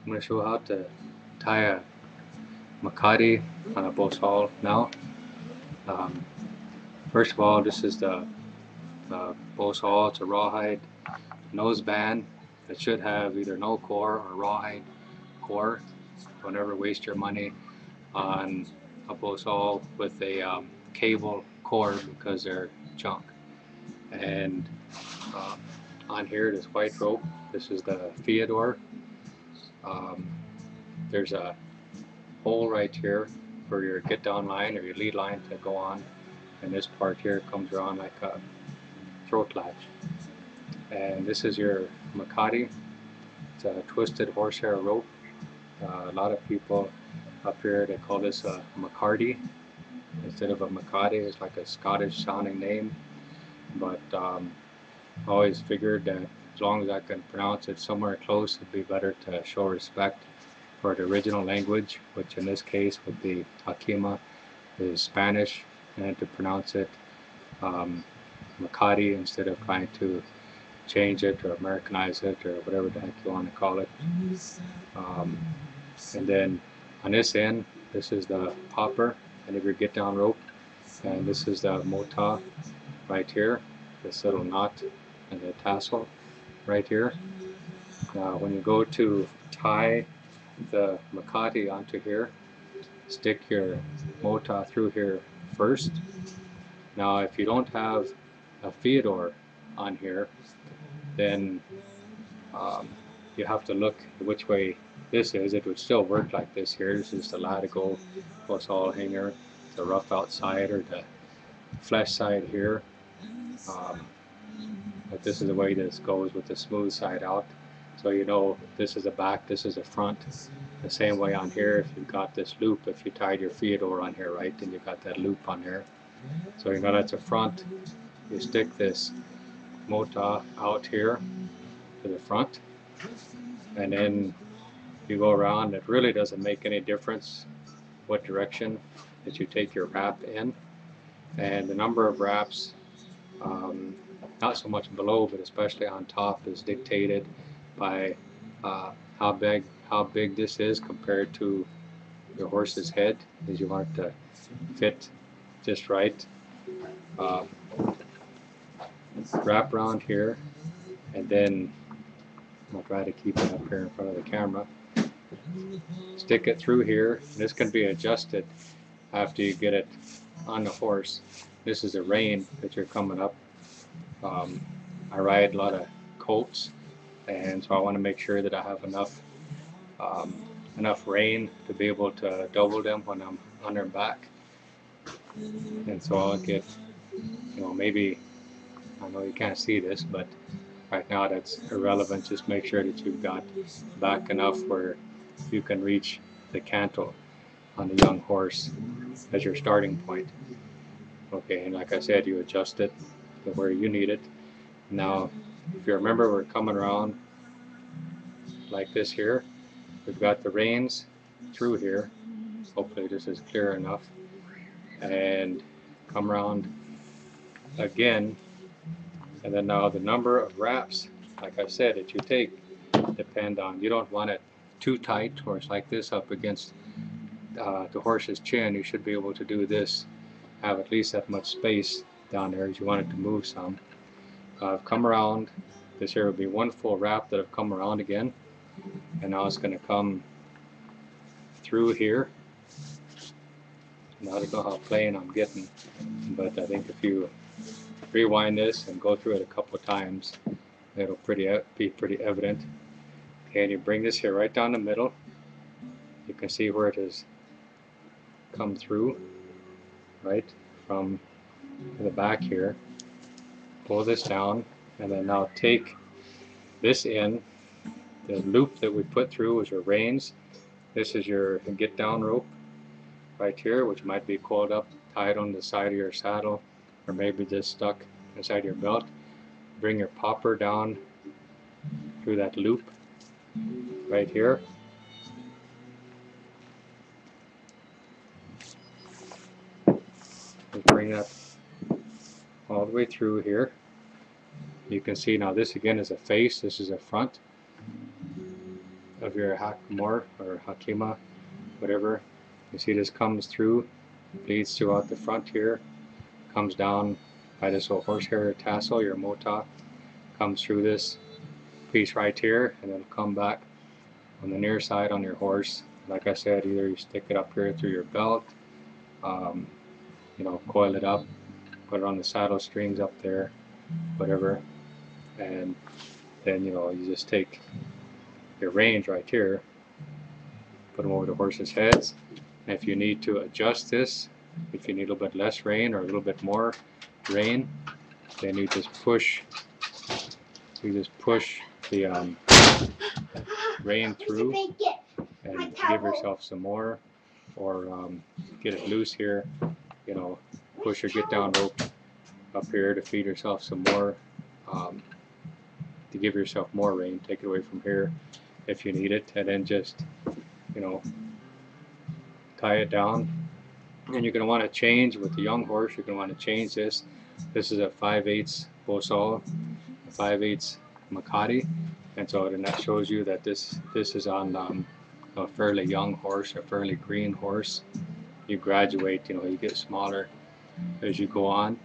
I'm going to show how to tie a mecate on a bosal now. Um, First of all, this is the bosal. It's a rawhide nose band. It should have either no core or rawhide core. Don't ever waste your money on a bosal with a cable core because they're junk. And um, on here, this white rope. This is the Theodore. Um, there's a hole right here for your get down line or your lead line to go on, and this part here comes around like a throat latch. And this is your mecate. It's a twisted horsehair rope. A lot of people up here, they call this a McCarty instead of a mecate. It's like a Scottish sounding name, but I always figured that as long as I can pronounce it somewhere close, it'd be better to show respect for the original language, which in this case would be jaquima, is Spanish, and to pronounce it mecate instead of trying to change it or Americanize it or whatever the heck you want to call it. And then on this end, this is the popper and if your get down rope, and this is the mota right here, this little knot and the tassel right here. Now when you go to tie the mecate onto here, stick your mota through here first. Now if you don't have a Theodore on here, then you have to look which way this is. It would still work like this here. This is the latigo bosal hanger, the rough outside or the flesh side here. But this is the way this goes with the smooth side out. So you know this is the back, this is the front. The same way on here, if you've got this loop, if you tied your Theodore on here, right, then you've got that loop on there. So you know that's the front. You stick this mota out here to the front, and then you go around. It really doesn't make any difference what direction that you take your wrap in, and the number of wraps, not so much below but especially on top, is dictated by how big this is compared to your horse's head, because you want it to fit just right. Wrap around here, and then I'll try to keep it up here in front of the camera. Stick it through here. This can be adjusted after you get it on the horse. This is a rein that you're coming up. I ride a lot of colts, and so I want to make sure that I have enough rein to be able to double them when I'm on their back. And so I'll get, maybe, I know you can't see this, but right now that's irrelevant. Just make sure that you've got back enough where you can reach the cantle on the young horse as your starting point. Okay, and like I said, you adjust it to where you need it. Now, if you remember, we're coming around like this here. We've got the reins through here. Hopefully this is clear enough. And come around again. And then now the number of wraps, like I said, that you take depend on, you don't want it too tight or it's like this up against the horse's chin. You should be able to do this, have at least that much space down there as you want it to move some. I've come around, this here will be one full wrap that I've come around again, and now it's going to come through here. Now I don't know how plain I'm getting, but I think if you rewind this and go through it a couple of times, it'll be pretty evident. Okay, and you bring this here right down the middle. You can see where it has come through, right, from the back here. Pull this down, and then now take this in. The loop that we put through is your reins. This is your get down rope right here, which might be coiled up, tied on the side of your saddle, or maybe just stuck inside your belt. Bring your popper down through that loop right here. And bring that all the way through here. You can see now this again is a face, this is a front. of your hackamore or jaquima, whatever. You see this comes through, bleeds throughout the front here, comes down by this little horsehair tassel, your mota, comes through this piece right here, and it'll come back on the near side on your horse. Like I said, either you stick it up here through your belt, you know, coil it up, put it on the saddle strings up there, whatever, and then, you know, you just take your reins right here, put them over the horse's heads, and if you need to adjust this, if you need a little bit less rein or a little bit more rein, then you just push the rein through and give yourself some more, or get it loose here, you know, push your get down rope up here to feed yourself some more, to give yourself more rein, take it away from here if you need it, and then just, you know, tie it down. And you're going to want to change with the young horse, you're going to want to change this. This is a 5/8 bosal, a 5/8 mecate, and so then that shows you that this is on a fairly young horse, a fairly green horse. You graduate, you know, you get smaller as you go on,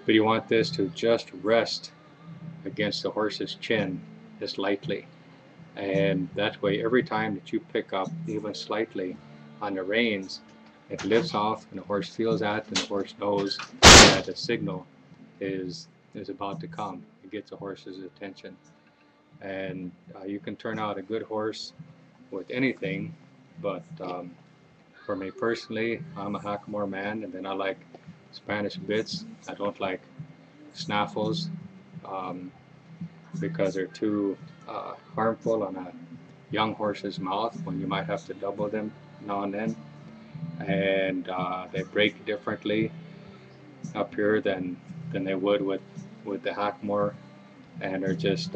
but you want this to just rest against the horse's chin just lightly, and that way every time that you pick up even slightly on the reins, it lifts off and the horse feels that, and the horse knows that a signal is about to come. It gets the horse's attention, and you can turn out a good horse with anything, but for me personally, I'm a hackamore man, and then I like Spanish bits. I don't like snaffles because they're too harmful on a young horse's mouth when you might have to double them now and then, and they break differently up here than they would with the hackamore, and they're just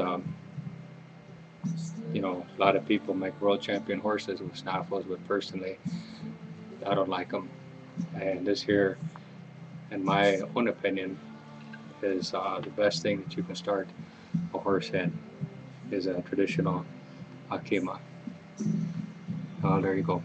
you know, a lot of people make world champion horses with snaffles, but personally I don't like them. And this here, in my own opinion, is the best thing that you can start a horse in, is a traditional jaquima. There you go.